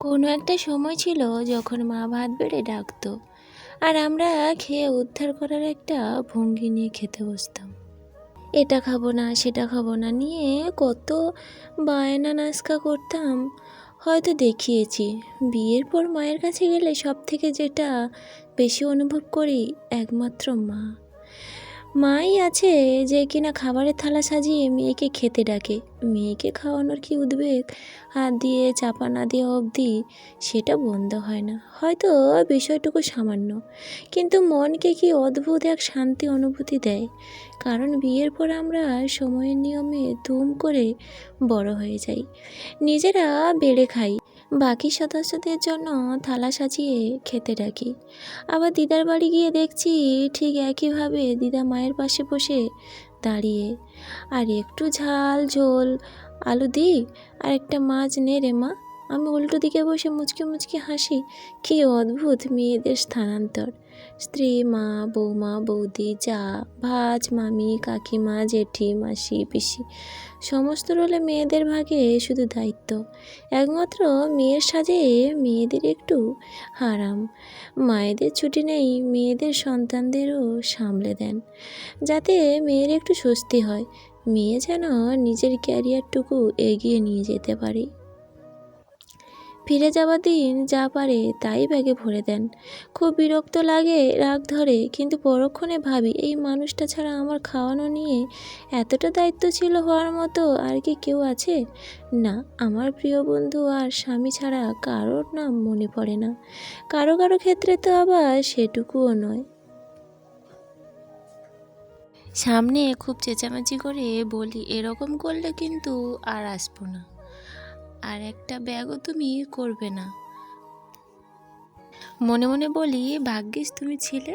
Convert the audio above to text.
কোনো একটা সময় ছিল যখন মা ভাত বেড়ে ডাকতো আর আমরা খেয়ে উদ্ধার করার একটা ভঙ্গি নিয়ে খেতে বসতাম। এটা খাবো না সেটা খাবো না নিয়ে কত বায়না নাস্কা করতাম। হয়তো দেখিয়েছি, বিয়ের পর মায়ের কাছে গেলে সব থেকে যেটা বেশি অনুভব করি একমাত্র মাই আছে যে কিনা খাবারের থালা সাজিয়ে মেয়েকে খেতে ডাকে। মেয়েকে খাওয়ানোর কি উদ্বেগ, হাত দিয়ে চাপা না দেওয়া অবধি সেটা বন্ধ হয় না। হয়তো বিষয়টুকু সামান্য, কিন্তু মনকে কি অদ্ভুত এক শান্তি অনুভূতি দেয়। কারণ বিয়ের পর আমরা সময়ের নিয়মে ধুম করে বড় হয়ে যাই, নিজেরা বেড়ে খাই, বাকি সদস্যদের জন্য থালা সাজিয়ে খেতে ডাকি। আবার দিদার বাড়ি গিয়ে দেখছি ঠিক একইভাবে দিদা মায়ের পাশে বসে দাঁড়িয়ে, আর একটু ঝাল ঝোল আলু দিই আর একটা মাছ নে রে মা। আমি উল্টো দিকে বসে মুচকি মুচকি হাসি। কী অদ্ভুত মেয়েদের স্থানান্তর! স্ত্রী, মা, বৌমা, বৌদি, যা, ভাজ, মামি, কাকিমা, জেঠি, মাসি, পিসি, সমস্ত রোলে মেয়েদের ভাগে শুধু দায়িত্ব। একমাত্র মেয়ের সাজে মেয়েদের একটু আরাম। মায়েদের ছুটি নেই, মেয়েদের সন্তানদেরও সামলে দেন, যাতে মেয়ের একটু স্বস্তি হয়, মেয়ে যেন নিজের ক্যারিয়ারটুকু এগিয়ে নিয়ে যেতে পারে। ফিরে যাওয়ার দিন যা পারে তাই ব্যাগে ভরে দেন। খুব বিরক্ত লাগে, রাগ ধরে, কিন্তু পরক্ষণে ভাবি এই মানুষটা ছাড়া আমার খাওয়ানো নিয়ে এতটা দায়িত্ব ছিল হওয়ার মতো আর কি কেউ আছে? না, আমার প্রিয় বন্ধু আর স্বামী ছাড়া কারোর নাম মনে পড়ে না। কারো কারো ক্ষেত্রে তো আবার সেটুকুও নয়। সামনে খুব চেঁচামেচি করে বলি, এরকম করলে কিন্তু আর আসবো না, আর একটা ব্যাগও তুমি করবে না। মনে মনে বলি, ভাগ্যিস তুমি ছিলে।